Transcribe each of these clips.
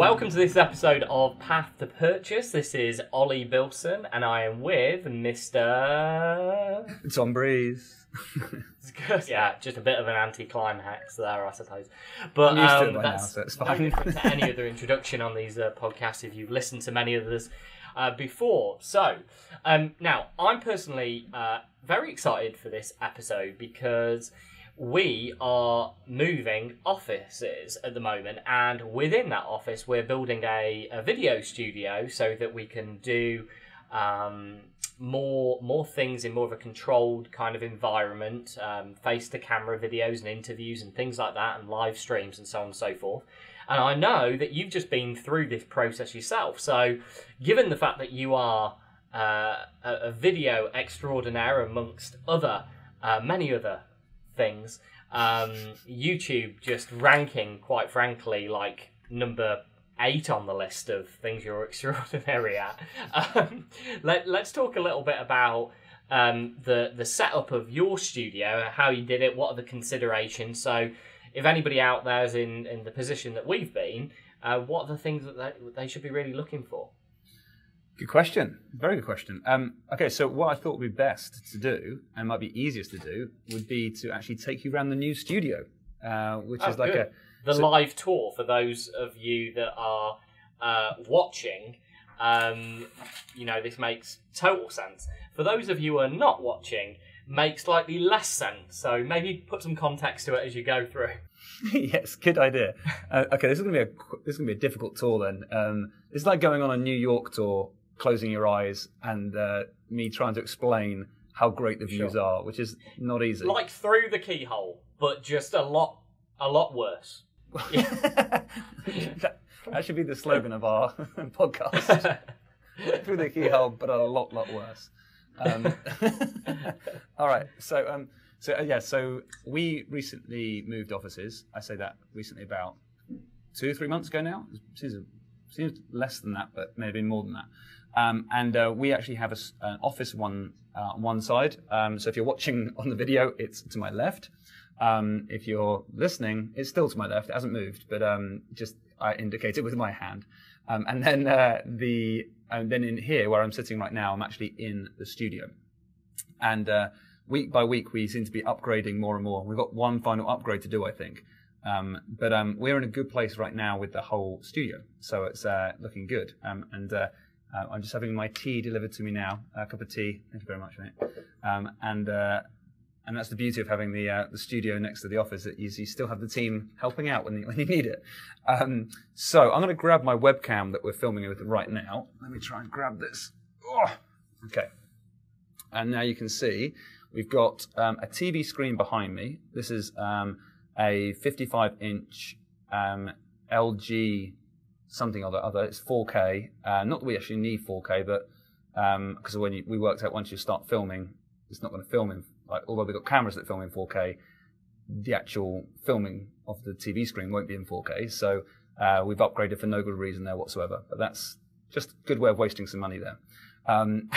Welcome to this episode of Path to Purchase. This is Ollie Bilson, and I am with Mr. Tom Breeze. Yeah, just a bit of an anti-climax there, I suppose. But I'm used to it by now, so it's fine. No different to any other introduction on these podcasts if you've listened to many others before. So, now, I'm personally very excited for this episode because we are moving offices at the moment, and within that office we're building a video studio so that we can do more things in more of a controlled kind of environment, face-to-camera videos and interviews and things like that, and live streams and so on and so forth. And I know that you've just been through this process yourself, so given the fact that you are a video extraordinaire amongst many other things, YouTube just ranking, quite frankly, like number 8 on the list of things you're extraordinary at. Let's talk a little bit about the setup of your studio, how you did it, what are the considerations. So if anybody out there is in the position that we've been, what are the things that they should be really looking for? Good question. Very good question. Okay, so what I thought would be best to do, and might be easiest to do, would be to actually take you around the new studio, which is like good. Live tour for those of you that are watching. This makes total sense. For those of you who are not watching, makes slightly less sense. So maybe put some context to it as you go through. Yes, good idea. Okay, this is gonna be a difficult tour then. It's like going on a New York tour, closing your eyes, and me trying to explain how great the views are, which is not easy. Like through the keyhole, but just a lot worse. that should be the slogan of our podcast. Through the keyhole, but a lot worse. All right, so we recently moved offices. I say that recently, about 2 or 3 months ago now. Seems less than that, but maybe more than that. And we actually have an office on one side. So if you're watching on the video, it's to my left. If you're listening, it's still to my left. It hasn't moved, but just I indicate it with my hand. And then in here, where I'm sitting right now, I'm actually in the studio. And week by week, we seem to be upgrading more and more. We've got one final upgrade to do, I think. But we're in a good place right now with the whole studio, so it's looking good. I'm just having my tea delivered to me now, a cup of tea. Thank you very much, mate. And that's the beauty of having the studio next to the office, that you still have the team helping out when you need it. So I'm going to grab my webcam that we're filming with right now. Let me try and grab this. Oh, okay. And now you can see we've got a TV screen behind me. This is a 55-inch LG something or other. It's 4K. Not that we actually need 4K, but because we worked out once you start filming, it's not going to film in. Although we've got cameras that film in 4K, the actual filming of the TV screen won't be in 4K. So we've upgraded for no good reason there whatsoever. But that's just a good way of wasting some money there. And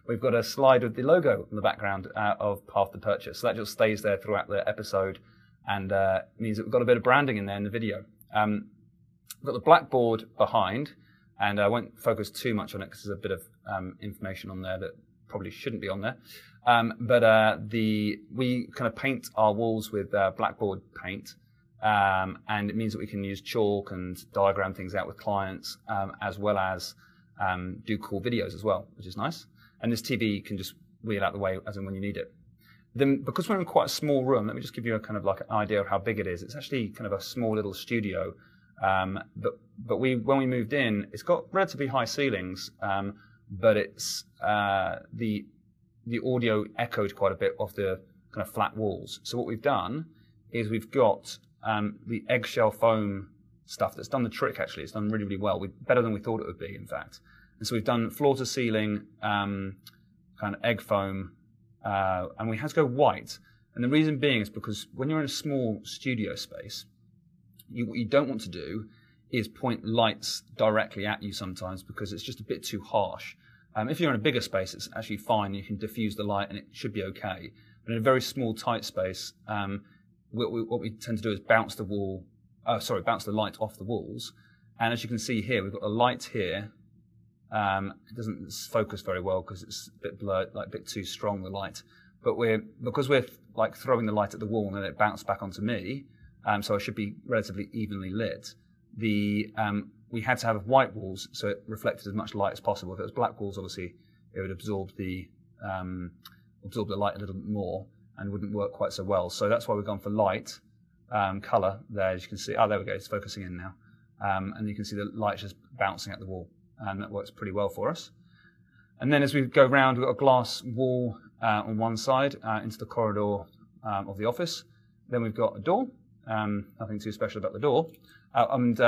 we've got a slide with the logo in the background of Path to Purchase. So that just stays there throughout the episode, and means that we've got a bit of branding in there in the video. We've got the blackboard behind, and I won't focus too much on it because there's a bit of information on there that probably shouldn't be on there. We kind of paint our walls with blackboard paint, and it means that we can use chalk and diagram things out with clients, as well as do cool videos as well, which is nice. And this TV can just wheel out the way as and when you need it. Then, because we're in quite a small room, let me just give you a kind of like an idea of how big it is. It's actually kind of a small little studio, but when we moved in, it's got relatively high ceilings, but it's the audio echoed quite a bit off the kind of flat walls. So what we've done is we've got the eggshell foam stuff that's done the trick. Actually, it's done really, really well. Better than we thought it would be, in fact. And so we've done floor to ceiling kind of egg foam. And we had to go white. And the reason being is because when you're in a small studio space, what you don't want to do is point lights directly at you sometimes, because it's just a bit too harsh. If you're in a bigger space, it's actually fine. You can diffuse the light and it should be okay. But in a very small, tight space, what we tend to do is bounce the light off the walls. And as you can see here, we've got a light here. It doesn't focus very well because it's a bit blurred, like a bit too strong, the light. But because we're like throwing the light at the wall and then it bounced back onto me, so I should be relatively evenly lit. We had to have white walls so it reflected as much light as possible. If it was black walls, obviously it would absorb the light a little bit more and wouldn't work quite so well. So that's why we've gone for light color there. As you can see, there we go. It's focusing in now, and you can see the light just bouncing at the wall, and that works pretty well for us. And then as we go round, we've got a glass wall on one side into the corridor of the office. Then we've got a door. Nothing too special about the door. And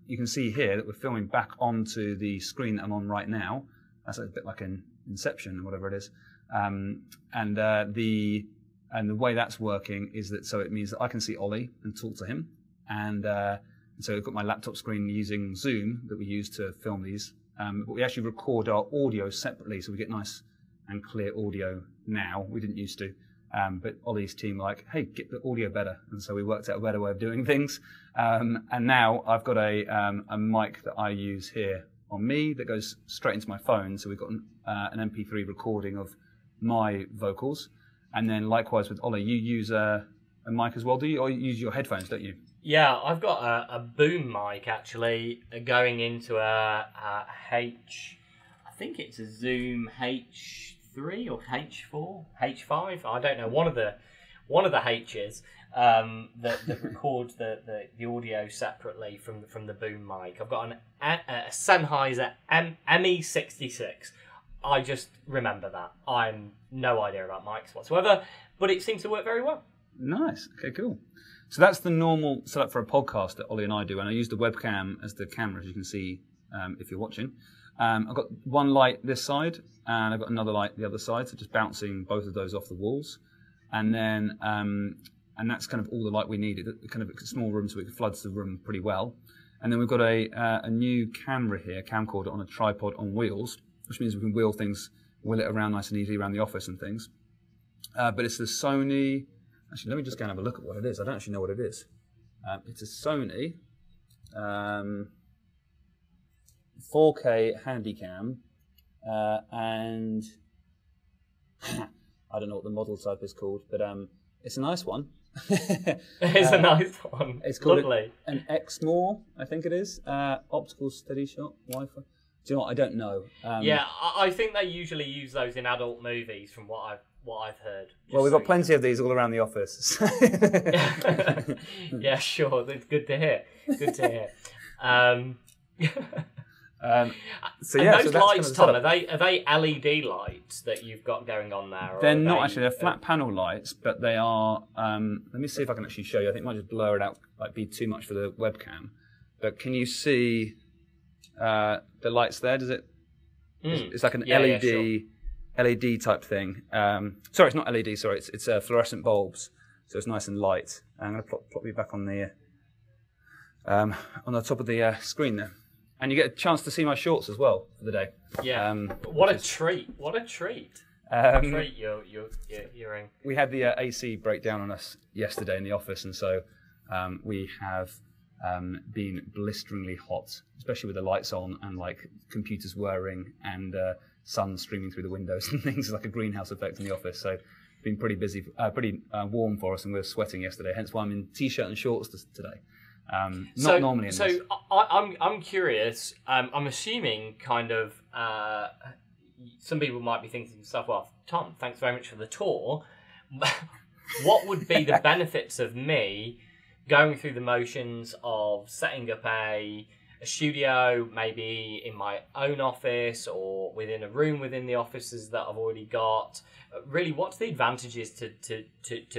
you can see here that we're filming back onto the screen that I'm on right now. That's a bit like an Inception or whatever it is. And the way that's working is that so it means that I can see Oli and talk to him. And so I've got my laptop screen using Zoom that we use to film these. But we actually record our audio separately, so we get nice and clear audio now. We didn't used to. But Oli's team were like, hey, get the audio better. And so we worked out a better way of doing things. And now I've got a mic that I use here on me that goes straight into my phone. So we've got an MP3 recording of my vocals. And then likewise with Oli, you use a mic as well, do you? Or you use your headphones, don't you? Yeah, I've got a boom mic actually going into a I think it's a Zoom H3 or H4, H5. I don't know. One of the H's that records the audio separately from the boom mic. I've got a Sennheiser ME66. I just remember that. I'm no idea about mics whatsoever, but it seems to work very well. Nice. Okay, cool. So that's the normal setup for a podcast that Oli and I do, and I use the webcam as the camera, as you can see if you're watching. I've got one light this side, and I've got another light the other side, so just bouncing both of those off the walls. And then, and that's kind of all the light we needed. Kind of a small room, so it floods the room pretty well. And then we've got a new camera here, camcorder on a tripod on wheels, which means we can wheel it around nice and easily around the office and things. But it's the Sony. Actually, let me just go and have a look at what it is. I don't actually know what it is. It's a Sony 4K Handycam, and I don't know what the model type is called, but it's a nice one. It's a nice one. It's called Lovely. an Exmor, I think it is. Optical steady shot Wi-Fi. Do you know what? I don't know. Yeah, I think they usually use those in adult movies, from what I've heard. Well, we've got plenty of these all around the office. Yeah, sure. That's good to hear. Good to hear. So yeah, those lights, Tom, are they LED lights that you've got going on there? They're not actually. They're flat panel lights, but they are. Let me see if I can actually show you. I think it might just blur it out, like be too much for the webcam. But can you see the lights there? Does it? It's like an LED. Yeah, sure. LED type thing. Sorry, it's not LED. Sorry, it's fluorescent bulbs, so it's nice and light. I'm going to plop you back on the top of the screen there, and you get a chance to see my shorts as well for the day. Yeah. What a treat! What a treat! Treat you're in. We had the AC break down on us yesterday in the office, and so we have been blisteringly hot, especially with the lights on and like computers whirring and sun streaming through the windows and things, like a greenhouse effect in the office. So it's been pretty busy, pretty warm for us, and we were sweating yesterday. Hence why I'm in t-shirt and shorts today. Not normally in this. I'm curious. I'm assuming kind of some people might be thinking to themselves, well, Tom, thanks very much for the tour. What would be the benefits of me going through the motions of setting up a studio, maybe in my own office or within a room within the offices that I've already got? Really, what's the advantages to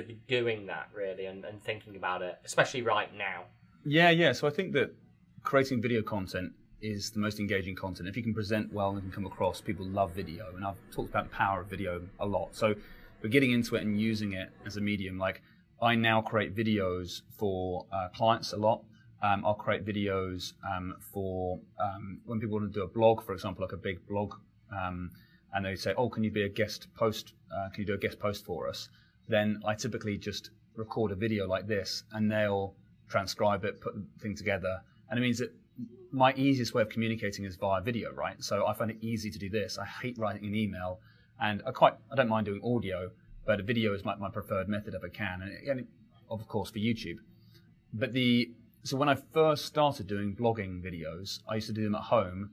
be doing that, really, and thinking about it, especially right now? Yeah. So I think that creating video content is the most engaging content. If you can present well and can come across, people love video. And I've talked about the power of video a lot. So we're getting into it and using it as a medium. Like, I now create videos for clients a lot. I'll create videos for when people want to do a blog, for example, like a big blog, and they say, "Oh, can you be a guest post? Can you do a guest post for us?" Then I typically just record a video like this, and they'll transcribe it, put the thing together, and it means that my easiest way of communicating is via video, right? So I find it easy to do this. I hate writing an email, and I don't mind doing audio, but a video is my preferred method if I can, and of course for YouTube. But so when I first started doing blogging videos, I used to do them at home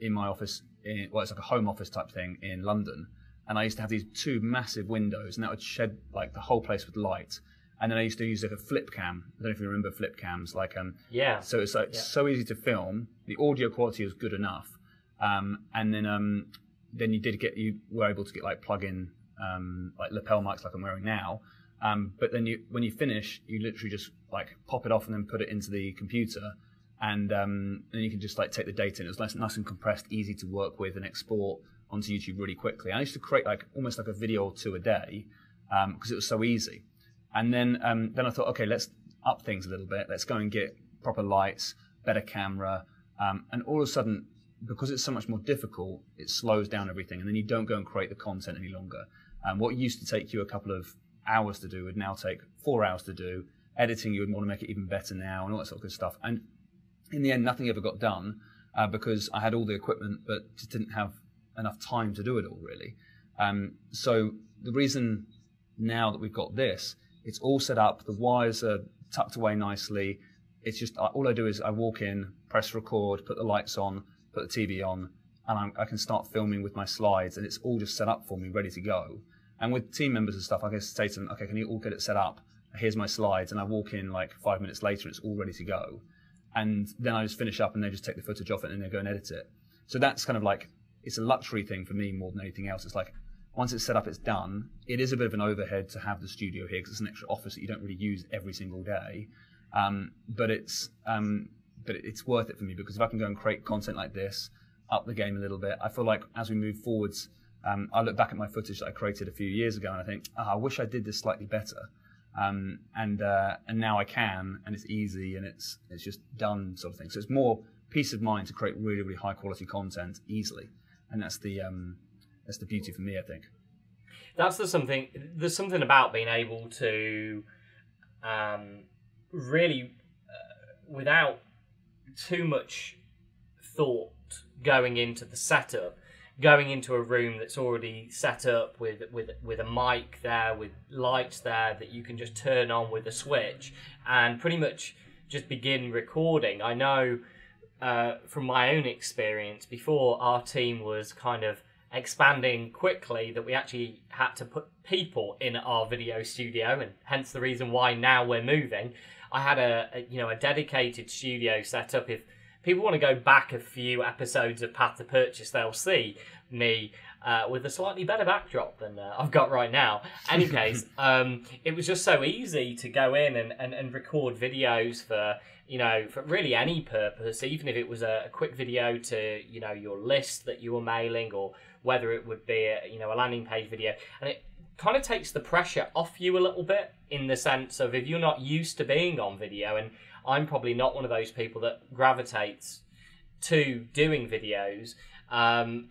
in my office. It's like a home office type thing in London, and I used to have these two massive windows, and that would shed like the whole place with light. And then I used to use like a flip cam. I don't know if you remember flip cams, like yeah. So it's like so easy to film. The audio quality was good enough, and then you were able to get like plug-in like lapel mics like I'm wearing now. But then when you finish, you literally just like pop it off and then put it into the computer, and then you can just like take the data in. It was nice and compressed, easy to work with and export onto YouTube really quickly. I used to create like almost like a video or two a day because it was so easy. And then I thought, okay, let's up things a little bit. Let's go and get proper lights, better camera, and all of a sudden, because it's so much more difficult, it slows down everything, and then you don't go and create the content any longer. What used to take you a couple of hours to do would now take 4 hours to do. Editing, you would want to make it even better now, and all that sort of good stuff. And in the end, nothing ever got done because I had all the equipment, but just didn't have enough time to do it all, really. So the reason now that we've got this, it's all set up, the wires are tucked away nicely. It's just, all I do is I walk in, press record, put the lights on, put the TV on, and I can start filming with my slides, and it's all just set up for me, ready to go. And with team members and stuff, I can say to them, okay, can you all get it set up? Here's my slides, and I walk in like 5 minutes later, it's all ready to go. And then I just finish up, and they just take the footage off it, and they go and edit it. So that's kind of like, it's a luxury thing for me more than anything else. It's like, once it's set up, it's done. It is a bit of an overhead to have the studio here because it's an extra office that you don't really use every single day. But it's worth it for me because if I can go and create content like this, up the game a little bit, I feel like as we move forwards, I look back at my footage that I created a few years ago and I think, I wish I did this slightly better. And now I can, and it's easy and it's just done sort of thing. So it's more peace of mind to create really, really high quality content easily, and that's the beauty for me, I think. There's something about being able to really, without too much thought going into the setup, going into a room that's already set up with a mic there, with lights there that you can just turn on with a switch and pretty much just begin recording. I know from my own experience, before our team was kind of expanding quickly, that we actually had to put people in our video studio, and hence the reason why now we're moving. I had a dedicated studio set up. If people want to go back a few episodes of Path to Purchase, they'll see me with a slightly better backdrop than I've got right now. Any case, it was just so easy to go in and record videos for really any purpose, even if it was a quick video to, your list that you were mailing, or whether it would be a landing page video. And it kind of takes the pressure off you a little bit, in the sense of if you're not used to being on video, and I'm probably not one of those people that gravitates to doing videos,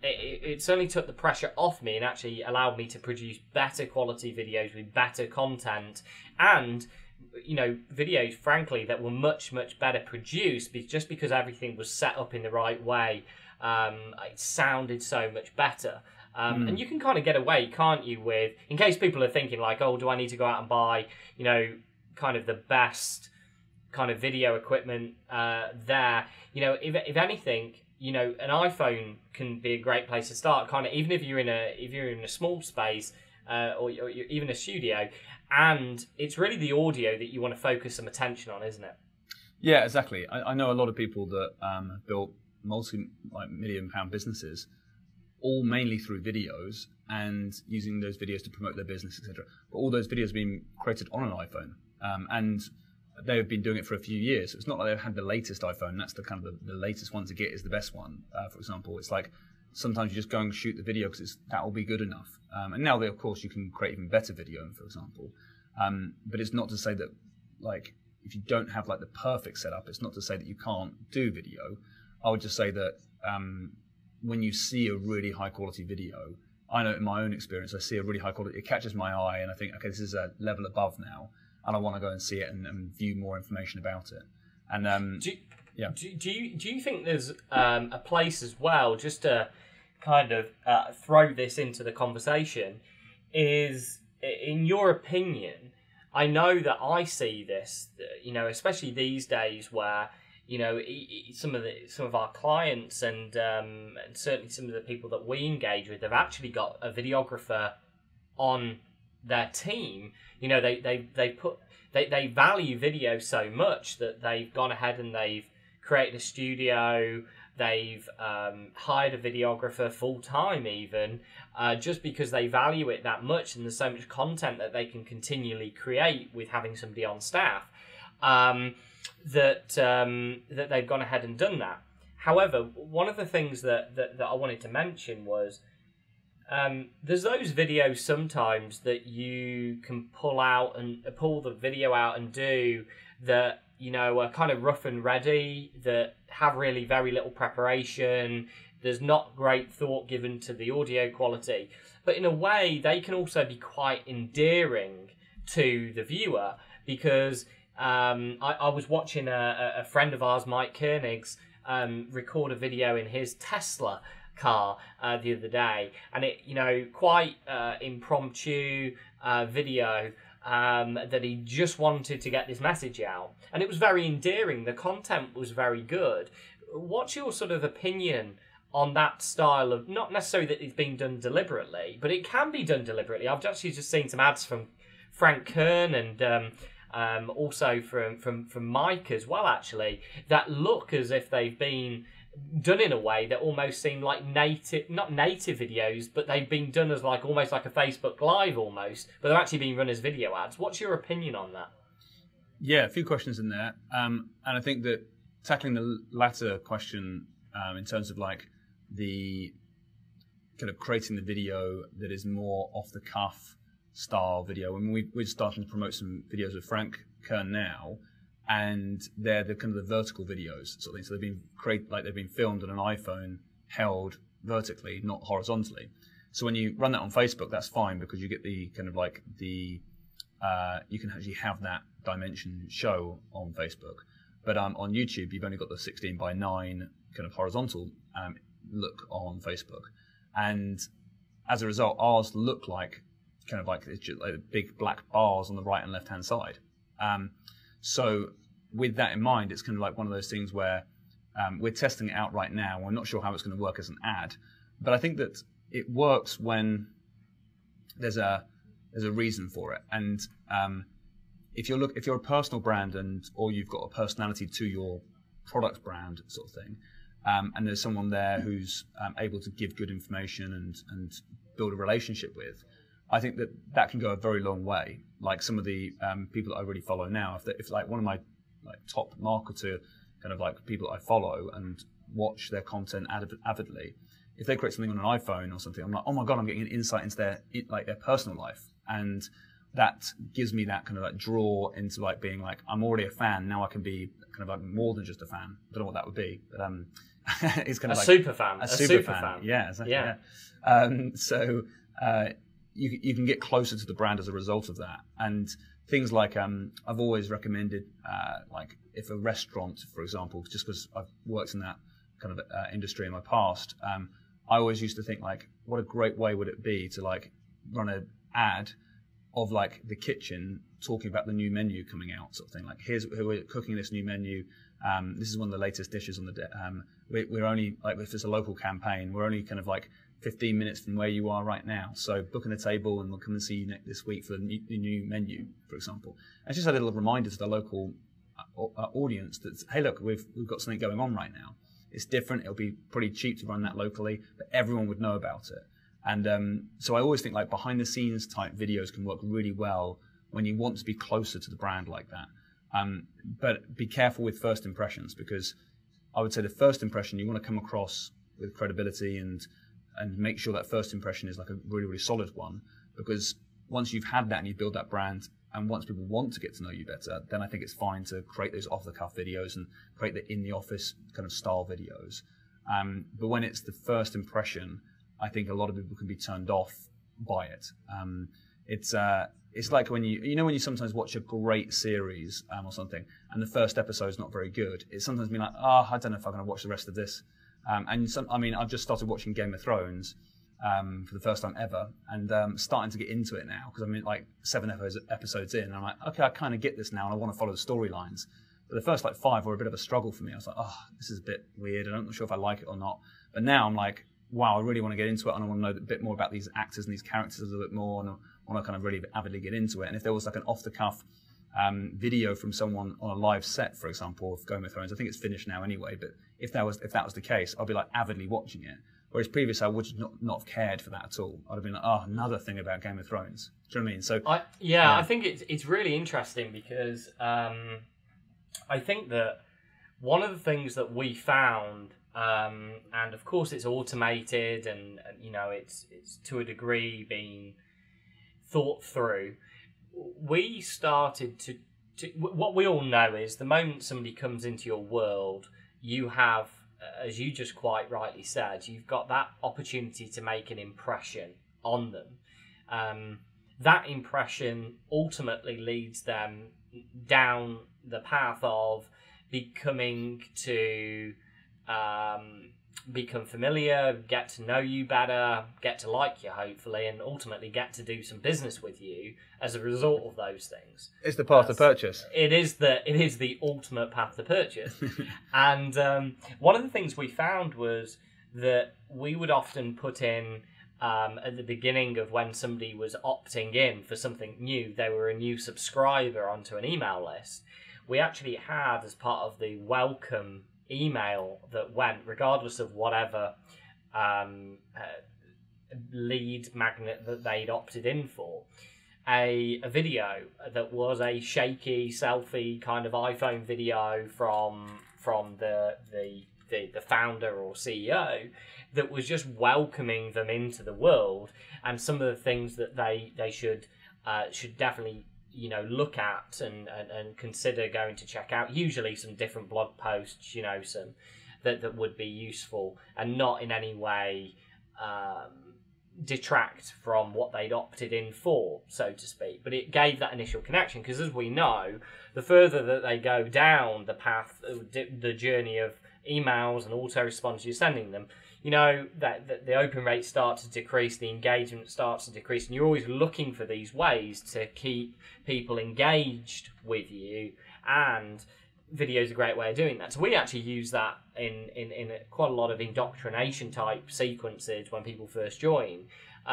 it certainly took the pressure off me and actually allowed me to produce better quality videos with better content, and videos, frankly, that were much, much better produced, just because everything was set up in the right way. It sounded so much better. And you can kind of get away, can't you, with, in case people are thinking like, oh, do I need to go out and buy, kind of the best kind of video equipment there? If anything, an iPhone can be a great place to start, kind of, even if you're in a small space, or you're even a studio. And it's really the audio that you want to focus some attention on, isn't it? Yeah, exactly. I know a lot of people that have built multi-million-pound businesses, all mainly through videos and using those videos to promote their business, etc. But all those videos have been created on an iPhone, and they've been doing it for a few years. So it's not like they've had the latest iPhone. That's the kind of the latest one to get is the best one. For example, it's like sometimes you just go and shoot the video because that will be good enough. And now, of course, you can create even better video, for example. But it's not to say that, like, if you don't have like the perfect setup, it's not to say that you can't do video. I would just say that when you see a really high quality video, I know in my own experience, I see a really high quality, it catches my eye, and I think, okay, this is a level above now, and I want to go and see it and view more information about it. And Yeah. Do you think there's a place as well, just to kind of throw this into the conversation, is, in your opinion, I know that I see this, especially these days where, some of our clients and certainly some of the people that we engage with have actually got a videographer on their team. They value video so much that they've gone ahead and they've created a studio. They've hired a videographer full time, even just because they value it that much, and there's so much content that they can continually create with having somebody on staff. That they've gone ahead and done that. However, one of the things that I wanted to mention was there's those videos sometimes that you can pull the video out and do that, are kind of rough and ready, that have really very little preparation. There's not great thought given to the audio quality, but in a way they can also be quite endearing to the viewer, because I was watching a friend of ours, Mike Koenig's, record a video in his Tesla car the other day, and it, quite impromptu video that he just wanted to get this message out, and it was very endearing. The content was very good. What's your sort of opinion on that style of, not necessarily that it's being done deliberately, but it can be done deliberately? I've actually just seen some ads from Frank Kern and also from Mike as well, actually, that look as if they've been done in a way that almost seem like not native videos, but they've been done as almost like a Facebook Live almost, but they're actually being run as video ads. What's your opinion on that? Yeah, a few questions in there. And I think that tackling the latter question in terms of the kind of creating the video that is more off the cuff style video. I mean, we're starting to promote some videos with Frank Kern now, and they're the kind of the vertical videos sort of thing. So they've been filmed on an iPhone held vertically, not horizontally. So when you run that on Facebook, that's fine, because you get the kind of you can actually have that dimension show on Facebook. But on YouTube, you've only got the 16:9 kind of horizontal look on Facebook, and as a result, ours look like it's just like big black bars on the right and left hand side. So with that in mind, it's kind of like one of those things where we're testing it out right now. We're not sure how it's going to work as an ad, but I think that it works when there's a reason for it. And if you're a personal brand or you've got a personality to your product brand sort of thing, and there's someone there who's able to give good information and build a relationship with, I think that can go a very long way. Like some of the people that I really follow now, if one of my top marketer kind of people I follow and watch their content avidly, if they create something on an iPhone or something, I'm like, oh my god, I'm getting an insight into their personal life, and that gives me that kind of draw into being I'm already a fan. Now I can be kind of more than just a fan. I don't know what that would be, but it's kind of super fan. A super fan. Yeah, exactly. Yeah. So you can get closer to the brand as a result of that. And things I've always recommended, if a restaurant, for example, just because I've worked in that kind of industry in my past, I always used to think what a great way would it be to run an ad of the kitchen talking about the new menu coming out, sort of thing. Here's who we're cooking this new menu. This is one of the latest dishes on the we're only if it's a local campaign, we're only kind of 15 minutes from where you are right now. So book in a table and we'll come and see you this week for the new menu, for example. And it's just a little reminder to the local audience that, hey, look, we've got something going on right now. It's different. It'll be pretty cheap to run that locally, but everyone would know about it. And so I always think behind the scenes type videos can work really well when you want to be closer to the brand like that. But be careful with first impressions, because I would say the first impression you want to come across with credibility and make sure that first impression is a really, really solid one, because once you've had that and you build that brand, and once people want to get to know you better, then I think it's fine to create those off-the-cuff videos and create the in-the-office kind of style videos. But when it's the first impression, I think a lot of people can be turned off by it. It's like when when you sometimes watch a great series or something, and the first episode's not very good. It's sometimes been like, I don't know if I'm going to watch the rest of this. I've just started watching Game of Thrones for the first time ever, and starting to get into it now because I'm like 7 episodes in, and I'm like, okay, I kind of get this now, and I want to follow the storylines. But the first like 5 were a bit of a struggle for me. I was like, this is a bit weird. I'm not sure if I like it or not. But now I'm like, wow, I really want to get into it, and I want to know a bit more about these actors and these characters a little bit more, and I want to kind of really avidly get into it. And if there was like an off-the-cuff video from someone on a live set, for example, of Game of Thrones, I think it's finished now anyway, but if that was the case, I'd be like avidly watching it. Whereas previously, I would not have cared for that at all. I'd have been like, another thing about Game of Thrones. Do you know what I mean? So I think it's really interesting because I think that one of the things that we found, and of course it's automated and it's to a degree being thought through. We started to what we all know is the moment somebody comes into your world, you have, as you just quite rightly said, you've got that opportunity to make an impression on them. That impression ultimately leads them down the path of becoming to become familiar, get to know you better, get to like you hopefully, and ultimately get to do some business with you as a result of those things. It's the path to purchase. It is the ultimate path to purchase. And one of the things we found was that we would often put in at the beginning of when somebody was opting in for something new, they were a new subscriber onto an email list. We actually had, as part of the welcome email that went, regardless of whatever lead magnet that they'd opted in for, a video that was a shaky selfie kind of iPhone video from the founder or CEO that was just welcoming them into the world, and some of the things that they should definitely look at and consider going to check out. Usually some different blog posts, some that would be useful and not in any way detract from what they'd opted in for, so to speak. But it gave that initial connection, because as we know, the further that they go down the path, the journey of emails and autorespons you're sending them, that the open rate starts to decrease, the engagement starts to decrease, and you're always looking for these ways to keep people engaged with you, and video is a great way of doing that. So we actually use that in quite a lot of indoctrination type sequences when people first join,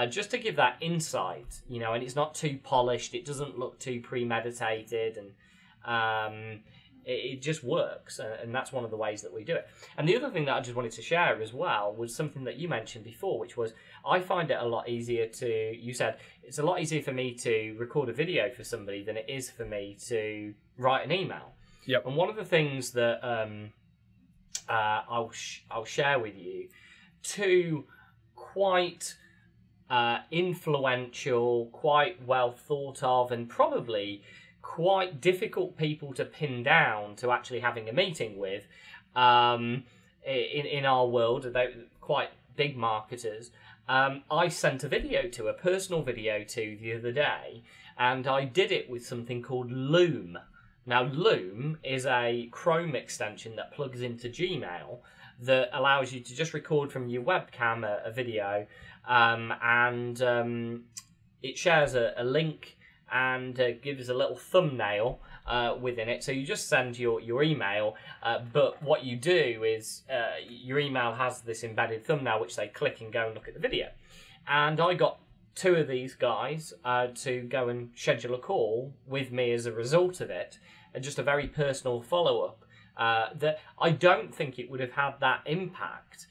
just to give that insight, and it's not too polished, it doesn't look too premeditated, and it just works, and that's one of the ways that we do it. And the other thing that I just wanted to share as well was something that you mentioned before, which was I find it a lot easier you said it's a lot easier for me to record a video for somebody than it is for me to write an email. Yep. And one of the things that I'll share with you, two quite influential, quite well thought of, and probably quite difficult people to pin down to actually having a meeting with in our world. They're quite big marketers. I sent a personal video to the other day, and I did it with something called Loom. Now, Loom is a Chrome extension that plugs into Gmail that allows you to just record from your webcam a video, and it shares a link and gives a little thumbnail within it. So you just send your email, but what you do is your email has this embedded thumbnail which they click and go and look at the video. And I got 2 of these guys to go and schedule a call with me as a result of it, and just a very personal follow-up. That I don't think it would have had that impact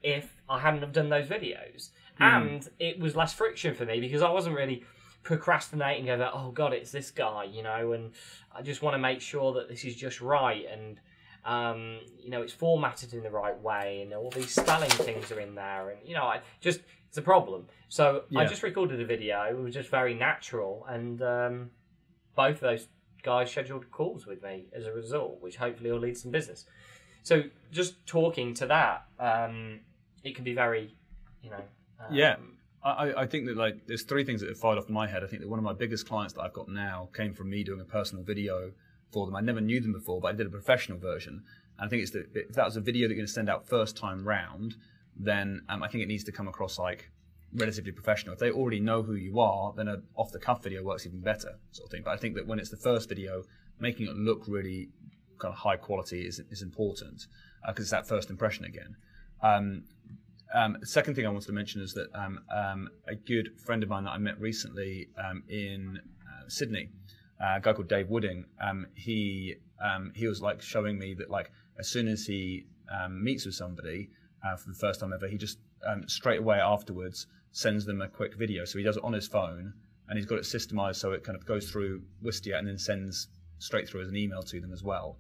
if I hadn't have done those videos. And it was less friction for me, because I wasn't really procrastinating over, oh God, it's this guy, and I just want to make sure that this is just right, and it's formatted in the right way, and all these spelling things are in there, and it's a problem. So I just recorded a video. It was just very natural, and both of those guys scheduled calls with me as a result, which hopefully will lead to some business. So just talking to that, it can be very, I think that like there's three things that have fired off in my head. I think that one of my biggest clients that I've got now came from me doing a personal video for them. I never knew them before, but I did a professional version. And I think it's that if that was a video that you're going to send out first time round, then I think it needs to come across like relatively professional. If they already know who you are, then an off the cuff video works even better, sort of thing. But I think that when it's the first video, making it look really kind of high quality is important because it's that first impression again. The second thing I wanted to mention is that a good friend of mine that I met recently in Sydney, a guy called Dave Wooding, he was like showing me that like as soon as he meets with somebody for the first time ever, he just straight away afterwards sends them a quick video. So he does it on his phone, and he's got it systemized so it kind of goes through Wistia and then sends straight through as an email to them as well.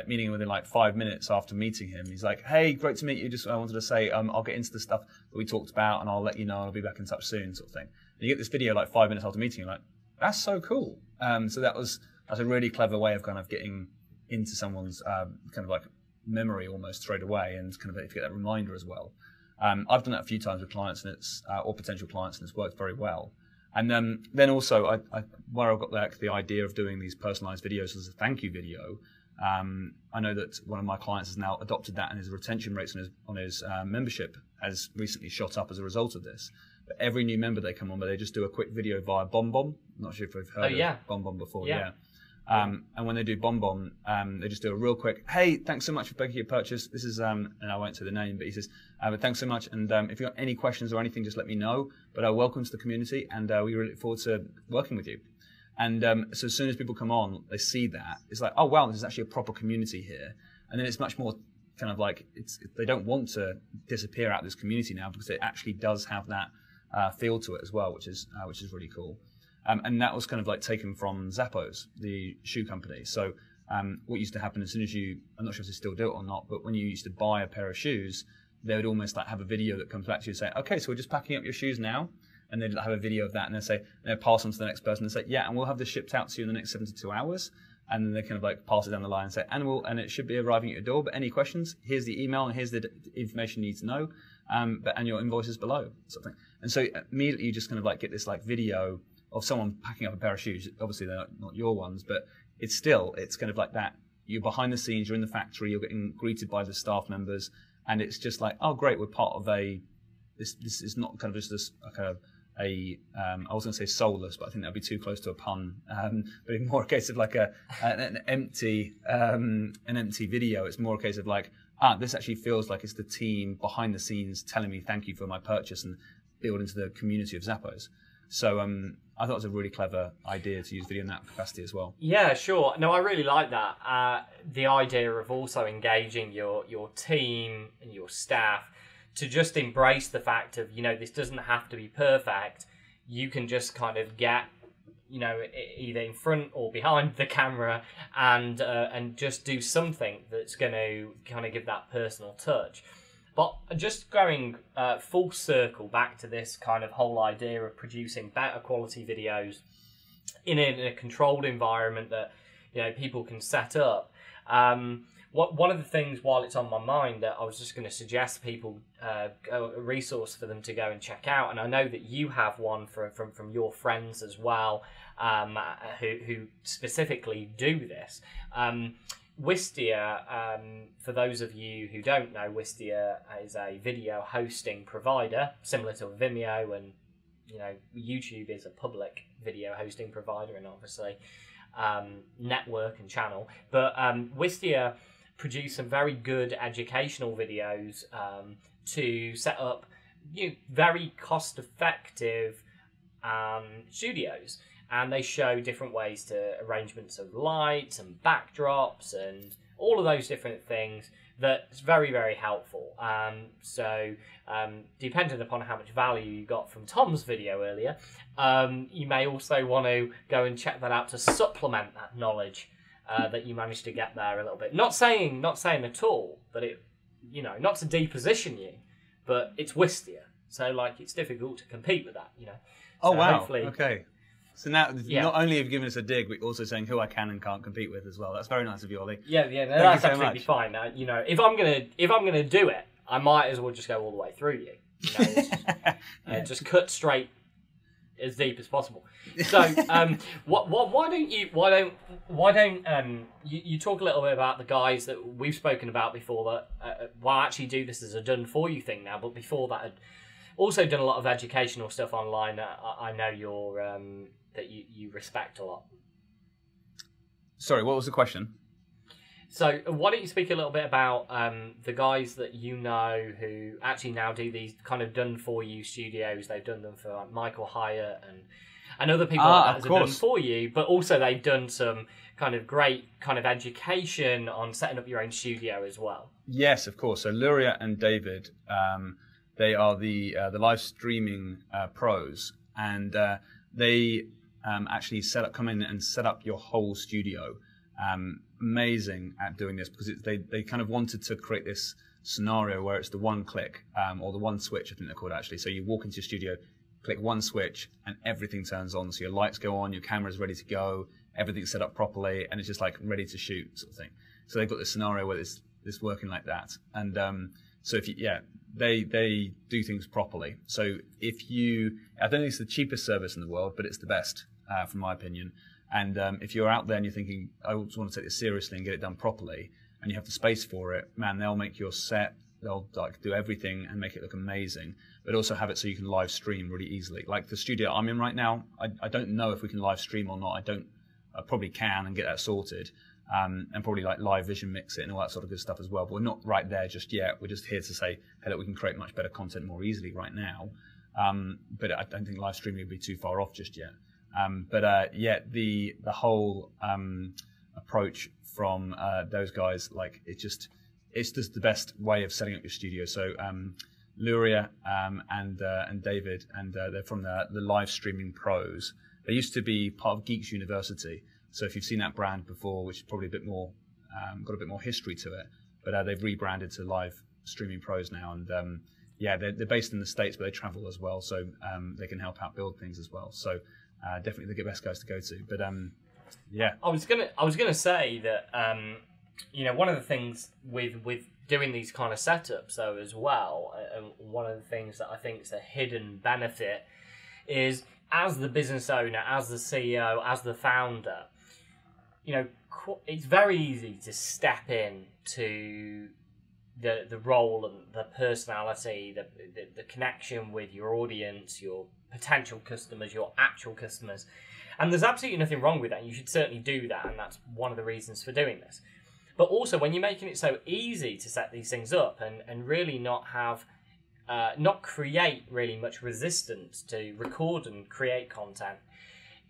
Meaning within like 5 minutes after meeting him, he's like, "Hey, great to meet you. Just I wanted to say, I'll get into the stuff that we talked about, and I'll let you know. I'll be back in touch soon," sort of thing. And you get this video like 5 minutes after meeting, you're like, "That's so cool." So that's a really clever way of kind of getting into someone's kind of like memory almost straight away, and kind of get that reminder as well. I've done that a few times with clients, and or potential clients, and it's worked very well. And then also, where I got the idea of doing these personalized videos as a thank you video, I know that one of my clients has now adopted that, and his retention rates on his membership has recently shot up as a result of this. But every new member they come on, they just do a quick video via BombBomb. I'm not sure if you've heard of BombBomb before. Yeah. And when they do BombBomb, they just do a real quick, "Hey, thanks so much for making your purchase. This is," and I won't say the name, but he says, "But thanks so much. And if you've got any questions or anything, just let me know. But welcome to the community, and we really look forward to working with you." And so as soon as people come on, they see that. It's like, "Oh, wow, this is actually a proper community here." And then it's much more kind of like, they don't want to disappear out of this community now because it actually does have that feel to it as well, which is really cool. And that was kind of like taken from Zappos, the shoe company. So what used to happen as soon as I'm not sure if they still do it or not, but when you used to buy a pair of shoes, they would almost like have a video that comes back to you saying, "Okay, so we're just packing up your shoes now." And they'd have a video of that, and they'll pass on to the next person and say, "Yeah, and we'll have this shipped out to you in the next 72 hours. And then they kind of like pass it down the line and say, and it should be arriving at your door, but any questions, here's the email and here's the information you need to know, and your invoice is below," sort of thing. And so immediately you just kind of like get this like video of someone packing up a pair of shoes. Obviously they're not your ones, but it's kind of like that. You're behind the scenes, you're in the factory, you're getting greeted by the staff members, and it's just like, "Oh, great, we're part of this is not kind of just this kind of I was going to say soulless, but I think that'd be too close to a pun. But it's more a case of like an empty video. It's more a case of like, this actually feels like it's the team behind the scenes telling me thank you for my purchase and build into the community of Zappos. So I thought it was a really clever idea to use video in that capacity as well. Yeah, sure. No, I really like that. The idea of also engaging your team and your staff to just embrace the fact of, this doesn't have to be perfect. You can just kind of get, either in front or behind the camera and just do something that's going to kind of give that personal touch. But just going full circle back to this kind of whole idea of producing better quality videos in a controlled environment that people can set up. One of the things, while it's on my mind, that I was just going to suggest people a resource for them to go and check out, and I know that you have one from your friends as well, who specifically do this. Wistia, for those of you who don't know, Wistia is a video hosting provider similar to Vimeo, and YouTube is a public video hosting provider, and obviously network and channel. But Wistia produce some very good educational videos to set up very cost-effective studios, and they show different ways to arrangements of lights and backdrops and all of those different things. That's very, very helpful. So depending upon how much value you got from Tom's video earlier, you may also want to go and check that out to supplement that knowledge that you managed to get there a little bit. Not saying at all that it, not to deposition you, but it's Wistia, so like it's difficult to compete with that, Oh, so wow. hopefully... Okay. So now, not only have you given us a dig, but also saying who I can and can't compete with as well. That's very nice of you, Oli. Yeah, no, that's absolutely fine. If I'm gonna do it, I might as well just go all the way through you. Just cut straight as deep as possible. So, why don't you talk a little bit about the guys that we've spoken about before that actually do this as a done for you thing now, but before that had also done a lot of educational stuff online. I know that you respect a lot. Sorry, what was the question? So why don't you speak a little bit about the guys that you know who actually now do these kind of done-for-you studios. They've done them for like Michael Hyatt and other people like that as a done for you, but also they've done some kind of great kind of education on setting up your own studio as well. Yes, of course. So Luria and David, they are the live streaming pros, and they actually come in and set up your whole studio. Amazing at doing this because they kind of wanted to create this scenario where it's the one click or the one switch, I think they're called actually. So you walk into your studio, click one switch, and everything turns on. So your lights go on, your camera's ready to go, everything's set up properly, and it's just like ready to shoot sort of thing. So they've got this scenario where it's working like that. And so if they do things properly. So I don't think it's the cheapest service in the world, but it's the best from my opinion. And if you're out there and you're thinking, I just want to take this seriously and get it done properly, and you have the space for it, man, they'll make your set, they'll like do everything and make it look amazing, but also have it so you can live stream really easily. Like the studio I'm in right now, I don't know if we can live stream or not. I probably can and get that sorted, and probably like live vision mix it and all that sort of good stuff as well. But we're not right there just yet. We're just here to say, hey, look, we can create much better content more easily right now. But I don't think live streaming would be too far off just yet. The whole approach from those guys, like it's just the best way of setting up your studio. So Luria and David, and they're from the live streaming pros. They used to be part of Geeks University. So if you've seen that brand before, which is probably a bit more got a bit more history to it, but they've rebranded to Live Streaming Pros now, and they're based in the States, but they travel as well, so they can help out build things as well. So definitely the best guys to go to. But I was gonna say that one of the things with doing these kind of setups though as well, one of the things that I think is a hidden benefit is as the business owner, as the CEO, as the founder, it's very easy to step in to the role and the personality, the connection with your audience, your potential customers, your actual customers. And there's absolutely nothing wrong with that. You should certainly do that, and that's one of the reasons for doing this. But also, when you're making it so easy to set these things up and really not create really much resistance to record and create content,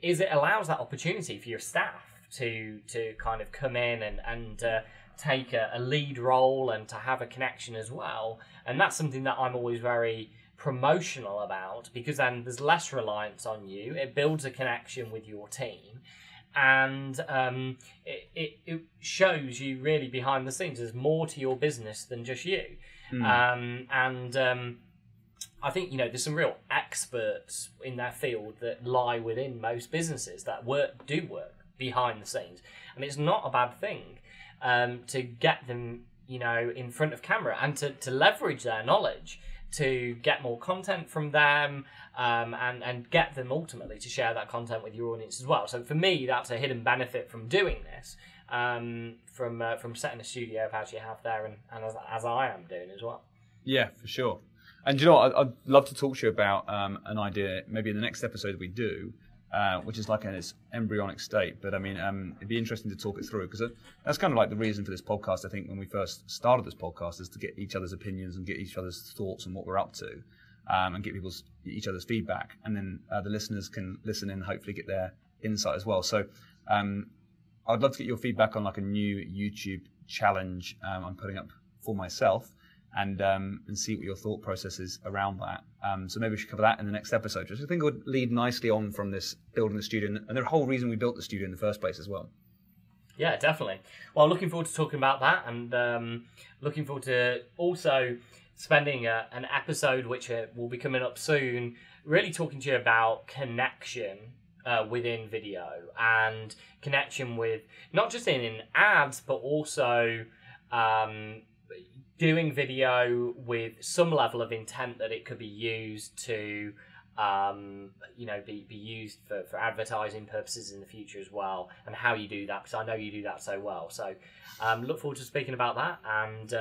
is it allows that opportunity for your staff to kind of come in and take a lead role and to have a connection as well. And that's something that I'm always very promotional about, because then there's less reliance on you. It builds a connection with your team, and it shows you really behind the scenes. There's more to your business than just you. I think there's some real experts in their field that lie within most businesses that do work behind the scenes, and it's not a bad thing to get them in front of camera and to leverage their knowledge to get more content from them, and get them ultimately to share that content with your audience as well. So for me, that's a hidden benefit from doing this, from setting a studio up as you have there, and as I am doing as well. Yeah, for sure. And I'd love to talk to you about an idea, maybe in the next episode we do, which is like in its embryonic state. But I mean, it'd be interesting to talk it through, because that's kind of like the reason for this podcast. I think when we first started this podcast is to get each other's opinions and get each other's thoughts on what we're up to, and get each other's feedback. And then the listeners can listen in and hopefully get their insight as well. So I'd love to get your feedback on like a new YouTube challenge I'm putting up for myself, and see what your thought process is around that. So maybe we should cover that in the next episode, which I think would lead nicely on from this building the studio and the whole reason we built the studio in the first place as well. Yeah, definitely. Well, looking forward to talking about that, and looking forward to also spending an episode, which will be coming up soon, really talking to you about connection within video, and connection with not just in ads, but also doing video with some level of intent that it could be used to, be used for advertising purposes in the future as well, and how you do that, because I know you do that so well. So look forward to speaking about that, and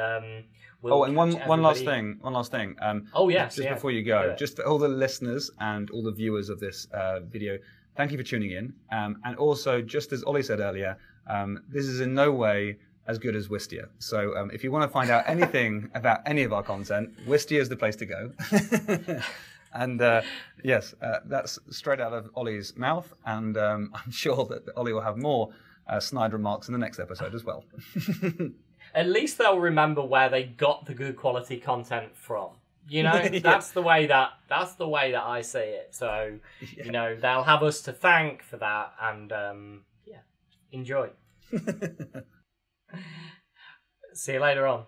one last thing. Before you go, just for all the listeners and all the viewers of this video, thank you for tuning in. And also, just as Oli said earlier, this is in no way as good as Wistia. So if you want to find out anything about any of our content, Wistia is the place to go. And yes, that's straight out of Oli's mouth. And I'm sure that Oli will have more snide remarks in the next episode as well. At least they'll remember where they got the good quality content from. That's the way that I see it. So, they'll have us to thank for that, and enjoy. See you later on.